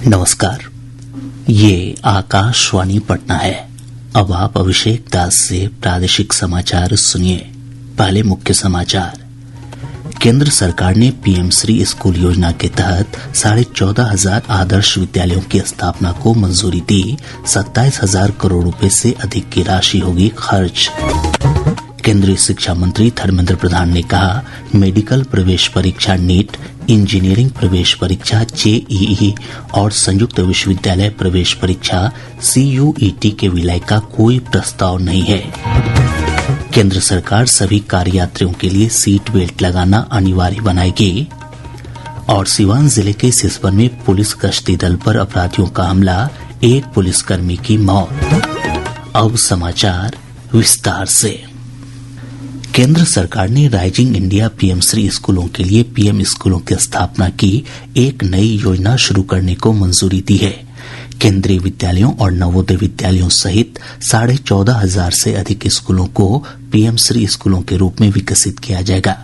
नमस्कार, ये आकाशवाणी पटना है। अब आप अभिषेक दास से प्रादेशिक समाचार सुनिए। पहले मुख्य समाचार। केंद्र सरकार ने पीएम श्री स्कूल योजना के तहत 14,500 आदर्श विद्यालयों की स्थापना को मंजूरी दी। 27,000 करोड़ रुपए से अधिक की राशि होगी खर्च। केंद्रीय शिक्षा मंत्री धर्मेंद्र प्रधान ने कहा, मेडिकल प्रवेश परीक्षा नीट, इंजीनियरिंग प्रवेश परीक्षा जेईई और संयुक्त विश्वविद्यालय प्रवेश परीक्षा सीयूईटी के विलय का कोई प्रस्ताव नहीं है। केंद्र सरकार सभी कार यात्रियों के लिए सीट बेल्ट लगाना अनिवार्य बनाएगी। और सीवान जिले के सिसवन में पुलिस गश्ती दल पर अपराधियों का हमला, एक पुलिसकर्मी की मौत। अब समाचार विस्तार से। केंद्र सरकार ने राइजिंग इंडिया पीएम श्री स्कूलों के लिए पीएम स्कूलों की स्थापना की एक नई योजना शुरू करने को मंजूरी दी है। केंद्रीय विद्यालयों और नवोदय विद्यालयों सहित 14,500 से अधिक स्कूलों को पीएम श्री स्कूलों के रूप में विकसित किया जाएगा।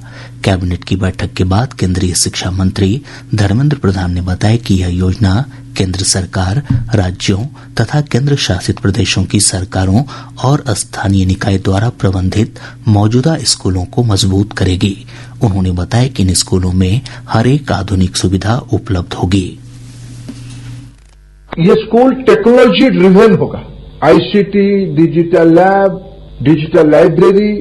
कैबिनेट की बैठक के बाद केंद्रीय शिक्षा मंत्री धर्मेंद्र प्रधान ने बताया कि यह योजना केंद्र सरकार, राज्यों तथा केंद्र शासित प्रदेशों की सरकारों और स्थानीय निकाय द्वारा प्रबंधित मौजूदा स्कूलों को मजबूत करेगी। उन्होंने बताया कि इन स्कूलों में हर एक आधुनिक सुविधा उपलब्ध होगी। ये स्कूल टेक्नोलॉजी ड्रिवन होगा। ICT, digital lab, digital library,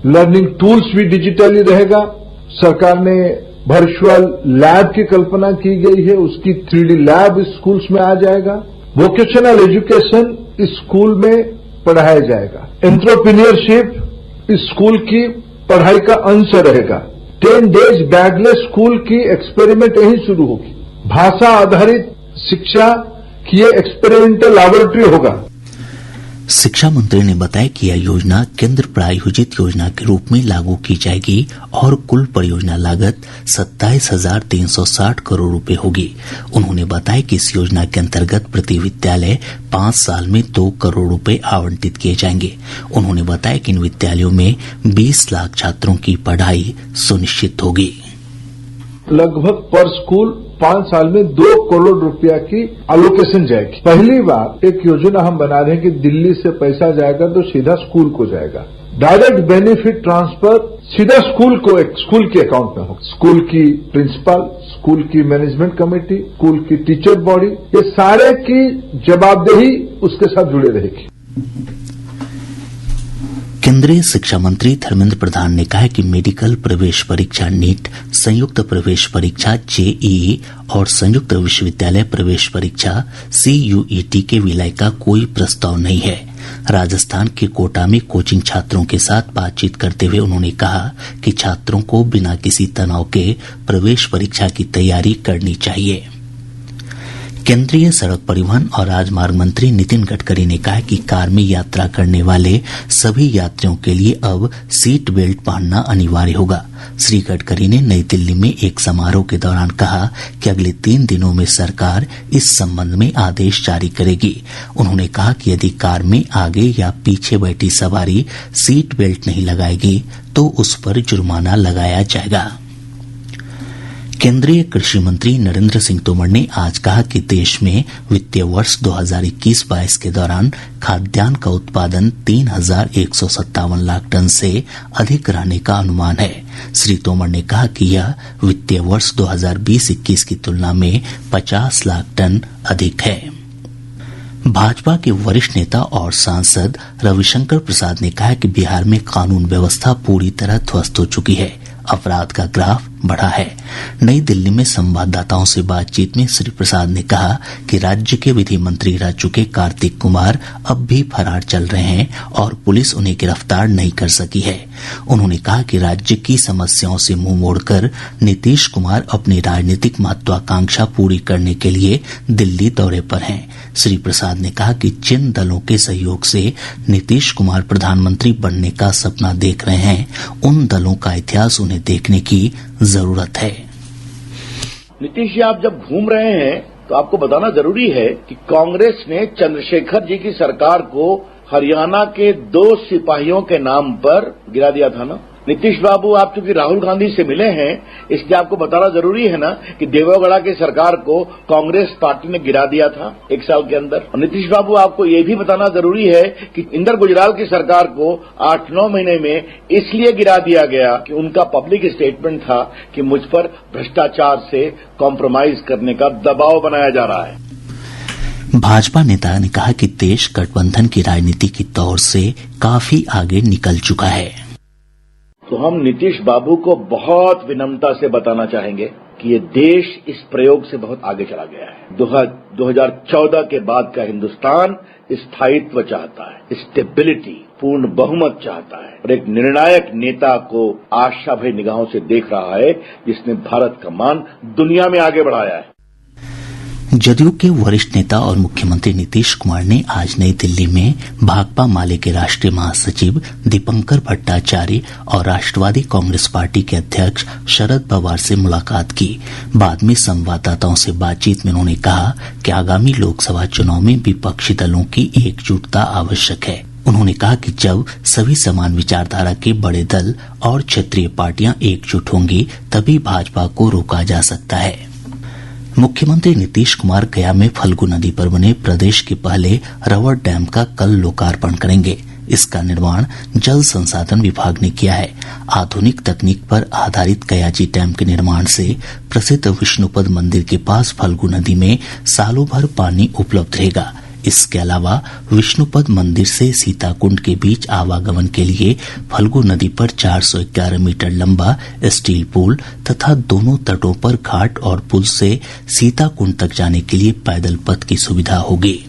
learning tools भी डिजिटली रहेगा। सरकार ने वर्चुअल लैब की कल्पना की गई है, उसकी 3D लैब स्कूल्स में आ जाएगा। वोकेशनल एजुकेशन स्कूल में पढ़ाया जाएगा। एंटरप्रेन्योरशिप स्कूल की पढ़ाई का अंश रहेगा। 10 डेज बैगलेस स्कूल की एक्सपेरिमेंट यहीं शुरू होगी। भाषा आधारित शिक्षा की ये एक्सपेरिमेंटल लैबोरेटरी होगा। शिक्षा मंत्री ने बताया कि यह योजना केंद्र प्रायोजित योजना के रूप में लागू की जाएगी और कुल परियोजना लागत 27,360 करोड़ रुपए होगी। उन्होंने बताया कि इस योजना के अंतर्गत प्रति विद्यालय 5 साल में 2 करोड़ रुपए आवंटित किए जाएंगे। उन्होंने बताया कि इन विद्यालयों में 20 लाख छात्रों की पढ़ाई सुनिश्चित होगी। लगभग पर स्कूल 5 साल में 2 करोड़ रुपया की एलोकेशन जाएगी। पहली बार एक योजना हम बना रहे हैं कि दिल्ली से पैसा जाएगा तो सीधा स्कूल को जाएगा। डायरेक्ट बेनिफिट ट्रांसफर सीधा स्कूल को, एक स्कूल के अकाउंट में होगा। स्कूल की प्रिंसिपल, स्कूल की मैनेजमेंट कमेटी, स्कूल की टीचर बॉडी, ये सारे की जवाबदेही उसके साथ जुड़े रहेगी। केंद्रीय शिक्षा मंत्री धर्मेंद्र प्रधान ने कहा कि मेडिकल प्रवेश परीक्षा नीट, संयुक्त प्रवेश परीक्षा जेईई और संयुक्त विश्वविद्यालय प्रवेश परीक्षा सीयूईटी के विलय का कोई प्रस्ताव नहीं है। राजस्थान के कोटा में कोचिंग छात्रों के साथ बातचीत करते हुए उन्होंने कहा कि छात्रों को बिना किसी तनाव के प्रवेश परीक्षा की तैयारी करनी चाहिए। केंद्रीय सड़क परिवहन और राजमार्ग मंत्री नितिन गडकरी ने कहा कि कार में यात्रा करने वाले सभी यात्रियों के लिए अब सीट बेल्ट पहनना अनिवार्य होगा। श्री गडकरी ने नई दिल्ली में एक समारोह के दौरान कहा कि अगले 3 दिनों में सरकार इस संबंध में आदेश जारी करेगी। उन्होंने कहा कि यदि कार में आगे या पीछे बैठी सवारी सीट बेल्ट नहीं लगाएगी तो उस पर जुर्माना लगाया जाएगा। केंद्रीय कृषि मंत्री नरेंद्र सिंह तोमर ने आज कहा कि देश में वित्तीय वर्ष 2021-22 के दौरान खाद्यान्न का उत्पादन 3,157 लाख टन से अधिक रहने का अनुमान है। श्री तोमर ने कहा कि यह वित्तीय वर्ष 2020-21 की तुलना में 50 लाख टन अधिक है। भाजपा के वरिष्ठ नेता और सांसद रविशंकर प्रसाद ने कहा कि बिहार में कानून व्यवस्था पूरी तरह ध्वस्त हो चुकी है। अपराध का ग्राफ बढ़ा है। नई दिल्ली में संवाददाताओं से बातचीत में श्री प्रसाद ने कहा कि राज्य के विधि मंत्री रह चुके कार्तिक कुमार अब भी फरार चल रहे हैं और पुलिस उन्हें गिरफ्तार नहीं कर सकी है। उन्होंने कहा कि राज्य की समस्याओं से मुंह मोड़कर नीतीश कुमार अपनी राजनीतिक महत्वाकांक्षा पूरी करने के लिए दिल्ली दौरे पर हैं। श्री प्रसाद ने कहा कि जिन दलों के सहयोग से नीतीश कुमार प्रधानमंत्री बनने का सपना देख रहे हैं, उन दलों का इतिहास उन्हें देखने की जरूरत है। नीतीश जी, आप जब घूम रहे हैं तो आपको बताना जरूरी है कि कांग्रेस ने चंद्रशेखर जी की सरकार को हरियाणा के 2 सिपाहियों के नाम पर गिरा दिया था ना। नीतीश बाबू आप चूंकि राहुल गांधी से मिले हैं, इसलिए आपको बताना जरूरी है ना कि देवेगौड़ा की सरकार को कांग्रेस पार्टी ने गिरा दिया था 1 साल के अंदर। और नीतीश बाबू आपको ये भी बताना जरूरी है कि इंदर गुजराल की सरकार को 8-9 महीने में इसलिए गिरा दिया गया कि उनका पब्लिक स्टेटमेंट था कि मुझ पर भ्रष्टाचार से कॉम्प्रोमाइज करने का दबाव बनाया जा रहा है। भाजपा नेता ने कहा कि देश गठबंधन की राजनीति की दौर से काफी आगे निकल चुका है। तो हम नीतीश बाबू को बहुत विनम्रता से बताना चाहेंगे कि ये देश इस प्रयोग से बहुत आगे चला गया है। 2014 के बाद का हिंदुस्तान स्थायित्व चाहता है, स्टेबिलिटी, पूर्ण बहुमत चाहता है और एक निर्णायक नेता को आशा भरी निगाहों से देख रहा है जिसने भारत का मान दुनिया में आगे बढ़ाया है। जदयू के वरिष्ठ नेता और मुख्यमंत्री नीतीश कुमार ने आज नई दिल्ली में भाकपा माले के राष्ट्रीय महासचिव दीपंकर भट्टाचार्य और राष्ट्रवादी कांग्रेस पार्टी के अध्यक्ष शरद पवार से मुलाकात की। बाद में संवाददाताओं से बातचीत में उन्होंने कहा कि आगामी लोकसभा चुनाव में विपक्षी दलों की एकजुटता आवश्यक है। उन्होंने कहा कि जब सभी समान विचारधारा के बड़े दल और क्षेत्रीय पार्टियां एकजुट होंगी तभी भाजपा को रोका जा सकता है। मुख्यमंत्री नीतीश कुमार गया में फल्गु नदी पर बने प्रदेश के पहले रबर डैम का कल लोकार्पण करेंगे। इसका निर्माण जल संसाधन विभाग ने किया है। आधुनिक तकनीक पर आधारित गयाजी डैम के निर्माण से प्रसिद्ध विष्णुपद मंदिर के पास फल्गु नदी में सालों भर पानी उपलब्ध रहेगा। इसके अलावा विष्णुपद मंदिर से सीताकुंड के बीच आवागमन के लिए फल्गु नदी पर 411 मीटर लंबा स्टील पुल तथा दोनों तटों पर घाट और पुल से सीताकुंड तक जाने के लिए पैदल पथ की सुविधा होगी।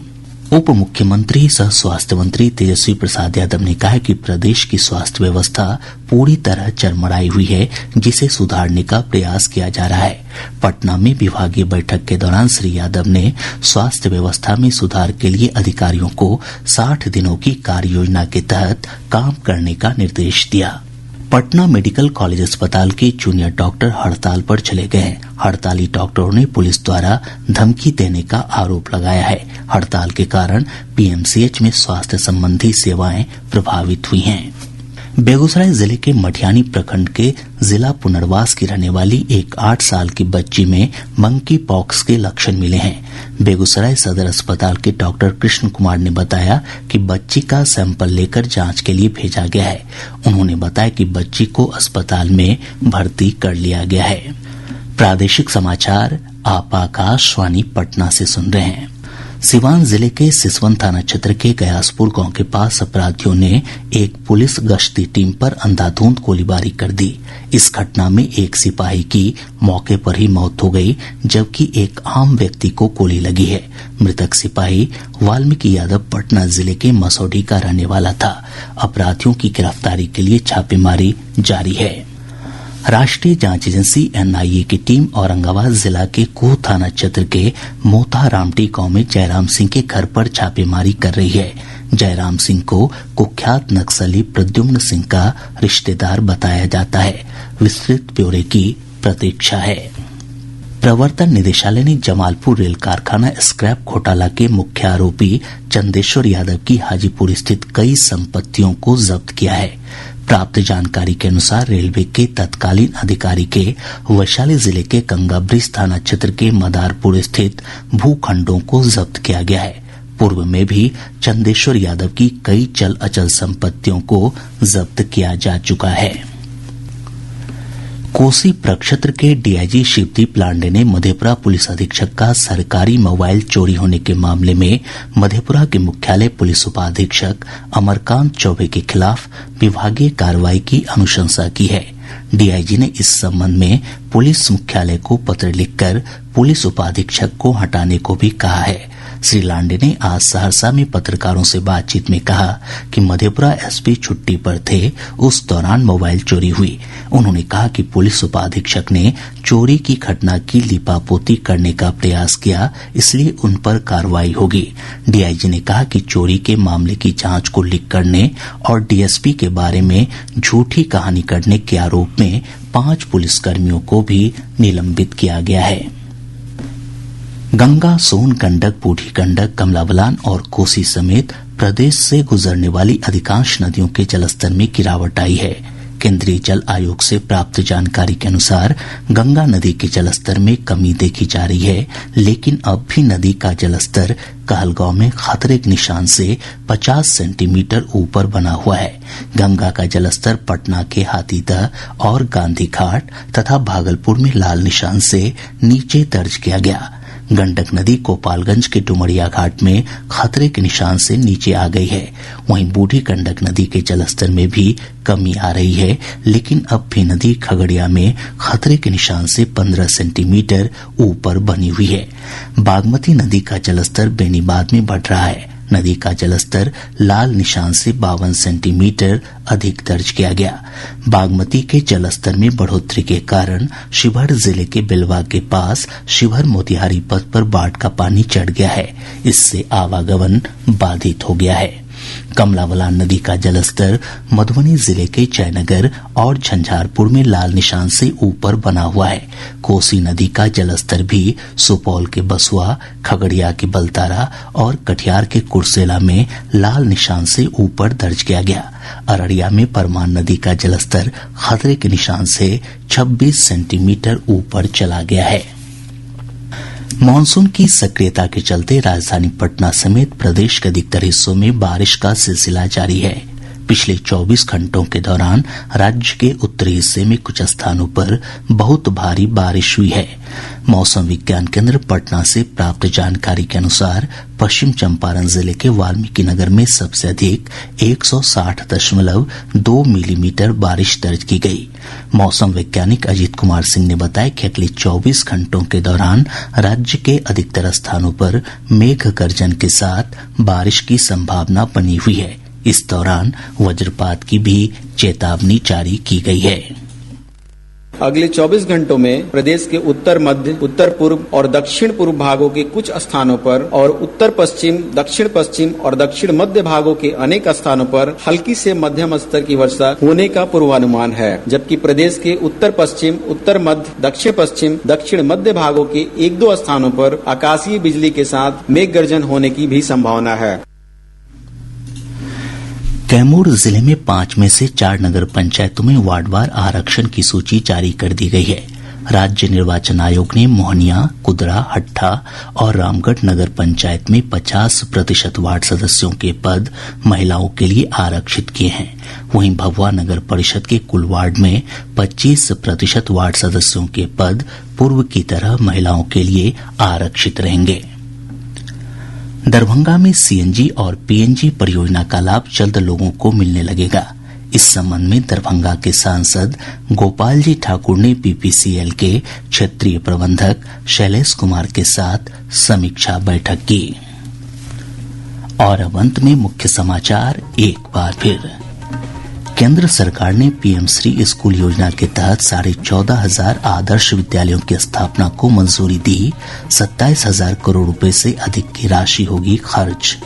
उप मुख्यमंत्री सह स्वास्थ्य मंत्री तेजस्वी प्रसाद यादव ने कहा है कि प्रदेश की स्वास्थ्य व्यवस्था पूरी तरह चरमराई हुई है, जिसे सुधारने का प्रयास किया जा रहा है। पटना में विभागीय बैठक के दौरान श्री यादव ने स्वास्थ्य व्यवस्था में सुधार के लिए अधिकारियों को 60 दिनों की कार्य योजना के तहत काम करने का निर्देश दिया। पटना मेडिकल कॉलेज अस्पताल के जूनियर डॉक्टर हड़ताल पर चले गए हैं। हड़ताली डॉक्टरों ने पुलिस द्वारा धमकी देने का आरोप लगाया है। हड़ताल के कारण पीएमसीएच में स्वास्थ्य संबंधी सेवाएं प्रभावित हुई हैं। बेगूसराय जिले के मटिहानी प्रखंड के जिला पुनर्वास की रहने वाली एक 8 साल की बच्ची में मंकी पॉक्स के लक्षण मिले हैं। बेगूसराय सदर अस्पताल के डॉक्टर कृष्ण कुमार ने बताया कि बच्ची का सैंपल लेकर जांच के लिए भेजा गया है। उन्होंने बताया कि बच्ची को अस्पताल में भर्ती कर लिया गया है। प्रादेशिक समाचार आप आकाशवाणी पटना से सुन रहे हैं। सिवान जिले के सिसवन थाना क्षेत्र के गयासपुर गांव के पास अपराधियों ने एक पुलिस गश्ती टीम पर अंधाधुंध गोलीबारी कर दी। इस घटना में एक सिपाही की मौके पर ही मौत हो गई, जबकि एक आम व्यक्ति को गोली लगी है। मृतक सिपाही वाल्मीकि यादव पटना जिले के मसौढ़ी का रहने वाला था। अपराधियों की गिरफ्तारी के लिए छापेमारी जारी है। राष्ट्रीय जांच एजेंसी एनआईए की टीम औरंगाबाद जिला के कोह थाना क्षेत्र के मोता रामटी गांव में जयराम सिंह के घर पर छापेमारी कर रही है। जयराम सिंह को कुख्यात नक्सली प्रद्युम्न सिंह का रिश्तेदार बताया जाता है। विस्तृत ब्यौरे की प्रतीक्षा है। प्रवर्तन निदेशालय ने जमालपुर रेल कारखाना स्क्रैप घोटाला के मुख्य आरोपी चंदेश्वर यादव की हाजीपुर स्थित कई संपत्तियों को जब्त किया है। प्राप्त जानकारी के अनुसार रेलवे के तत्कालीन अधिकारी के वैशाली जिले के कंगाब्रिज थाना क्षेत्र के मदारपुर स्थित भूखंडों को जब्त किया गया है। पूर्व में भी चंदेश्वर यादव की कई चल अचल संपत्तियों को जब्त किया जा चुका है। कोसी प्रक्षेत्र के डीआईजी शिवदीप लांडे ने मधेपुरा पुलिस अधीक्षक का सरकारी मोबाइल चोरी होने के मामले में मधेपुरा के मुख्यालय पुलिस उपाधीक्षक अमरकांत चौबे के खिलाफ विभागीय कार्रवाई की अनुशंसा की है। डीआईजी ने इस संबंध में पुलिस मुख्यालय को पत्र लिखकर पुलिस उपाधीक्षक को हटाने को भी कहा है। श्री लांडे ने आज सहरसा में पत्रकारों से बातचीत में कहा कि मधेपुरा एसपी छुट्टी पर थे, उस दौरान मोबाइल चोरी हुई। उन्होंने कहा कि पुलिस उपाधीक्षक ने चोरी की घटना की लिपापोती करने का प्रयास किया, इसलिए उन पर कार्रवाई होगी। डीआईजी ने कहा कि चोरी के मामले की जांच को लीक करने और डीएसपी के बारे में झूठी कहानी करने के आरोप में 5 पुलिसकर्मियों को भी निलंबित किया गया है। गंगा, सोन, गंडक, बूढ़ी गंडक, कमला बलान और कोसी समेत प्रदेश से गुजरने वाली अधिकांश नदियों के जलस्तर में गिरावट आई है। केंद्रीय जल आयोग से प्राप्त जानकारी के अनुसार गंगा नदी के जलस्तर में कमी देखी जा रही है, लेकिन अब भी नदी का जलस्तर कहलगांव में खतरे के निशान से 50 सेंटीमीटर ऊपर बना हुआ है। गंगा का जलस्तर पटना के हाथीदह और गांधी घाट तथा भागलपुर में लाल निशान से नीचे दर्ज किया गया। गंडक नदी गोपालगंज के डुमरिया घाट में खतरे के निशान से नीचे आ गई है। वहीं बूढ़ी गंडक नदी के जलस्तर में भी कमी आ रही है, लेकिन अब भी नदी खगड़िया में खतरे के निशान से 15 सेंटीमीटर ऊपर बनी हुई है। बागमती नदी का जलस्तर बेनीबाद में बढ़ रहा है। नदी का जलस्तर लाल निशान से 52 सेंटीमीटर अधिक दर्ज किया गया। बागमती के जलस्तर में बढ़ोतरी के कारण शिवहर जिले के बेलवा के पास शिवहर मोतिहारी पथ पर बाढ़ का पानी चढ़ गया है। इससे आवागमन बाधित हो गया है। कमला बलान नदी का जलस्तर मधुबनी जिले के जयनगर और झंझारपुर में लाल निशान से ऊपर बना हुआ है। कोसी नदी का जलस्तर भी सुपौल के बसुआ, खगड़िया के बलतारा और कटिहार के कुर्सेला में लाल निशान से ऊपर दर्ज किया गया। अररिया में परमान नदी का जलस्तर खतरे के निशान से 26 सेंटीमीटर ऊपर चला गया है। मानसून की सक्रियता के चलते राजधानी पटना समेत प्रदेश के अधिकतर हिस्सों में बारिश का सिलसिला जारी है। पिछले 24 घंटों के दौरान राज्य के उत्तरी हिस्से में कुछ स्थानों पर बहुत भारी बारिश हुई है। मौसम विज्ञान केंद्र पटना से प्राप्त जानकारी के अनुसार पश्चिम चंपारण जिले के वाल्मीकिनगर में सबसे अधिक 160.2 मिलीमीटर बारिश दर्ज की गई। मौसम वैज्ञानिक अजीत कुमार सिंह ने बताया कि अगले 24 घंटों के दौरान राज्य के अधिकतर स्थानों पर मेघ गर्जन के साथ बारिश की संभावना बनी हुई है। इस दौरान वज्रपात की भी चेतावनी जारी की गई है। अगले 24 घंटों में प्रदेश के उत्तर मध्य, उत्तर पूर्व और दक्षिण पूर्व भागों के कुछ स्थानों पर और उत्तर पश्चिम, दक्षिण पश्चिम और दक्षिण मध्य भागों के अनेक स्थानों पर हल्की से मध्यम स्तर की वर्षा होने का पूर्वानुमान है, जबकि प्रदेश के उत्तर पश्चिम, उत्तर मध्य, दक्षिण पश्चिम, दक्षिण मध्य भागों के 1-2 स्थानों पर आकाशीय बिजली के साथ मेघ गर्जन होने की भी संभावना है। कैमूर जिले में 5 में से 4 नगर पंचायतों में वार्डवार आरक्षण की सूची जारी कर दी गई है। राज्य निर्वाचन आयोग ने मोहनिया, कुदरा, हट्टा और रामगढ़ नगर पंचायत में 50% वार्ड सदस्यों के पद महिलाओं के लिए आरक्षित किए हैं। वहीं भभुआ नगर परिषद के कुल वार्ड में 25% वार्ड सदस्यों के पद पूर्व की तरह महिलाओं के लिए आरक्षित रहेंगे। दरभंगा में सीएनजी और पीएनजी परियोजना का लाभ जल्द लोगों को मिलने लगेगा। इस संबंध में दरभंगा के सांसद गोपाल जी ठाकुर ने बीपीसीएल के क्षेत्रीय प्रबंधक शैलेश कुमार के साथ समीक्षा बैठक की। और अब अंत में मुख्य समाचार एक बार फिर। केंद्र सरकार ने पीएम श्री स्कूल योजना के तहत 14,500 आदर्श विद्यालयों की स्थापना को मंजूरी दी। 27,000 करोड़ रुपए से अधिक की राशि होगी खर्च।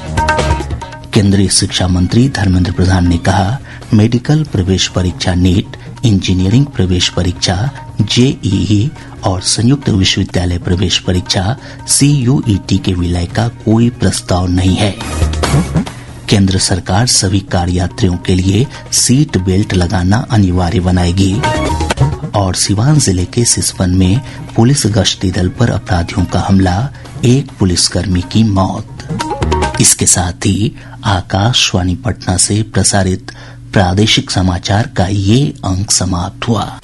केंद्रीय शिक्षा मंत्री धर्मेंद्र प्रधान ने कहा, मेडिकल प्रवेश परीक्षा नीट, इंजीनियरिंग प्रवेश परीक्षा जेईई और संयुक्त विश्वविद्यालय प्रवेश परीक्षा सीयूईटी के विलय का कोई प्रस्ताव नहीं है। केंद्र सरकार सभी कार यात्रियों के लिए सीट बेल्ट लगाना अनिवार्य बनाएगी। और सिवान जिले के सिसवन में पुलिस गश्ती दल पर अपराधियों का हमला, 1 पुलिसकर्मी की मौत। इसके साथ ही आकाशवाणी पटना से प्रसारित प्रादेशिक समाचार का ये अंक समाप्त हुआ।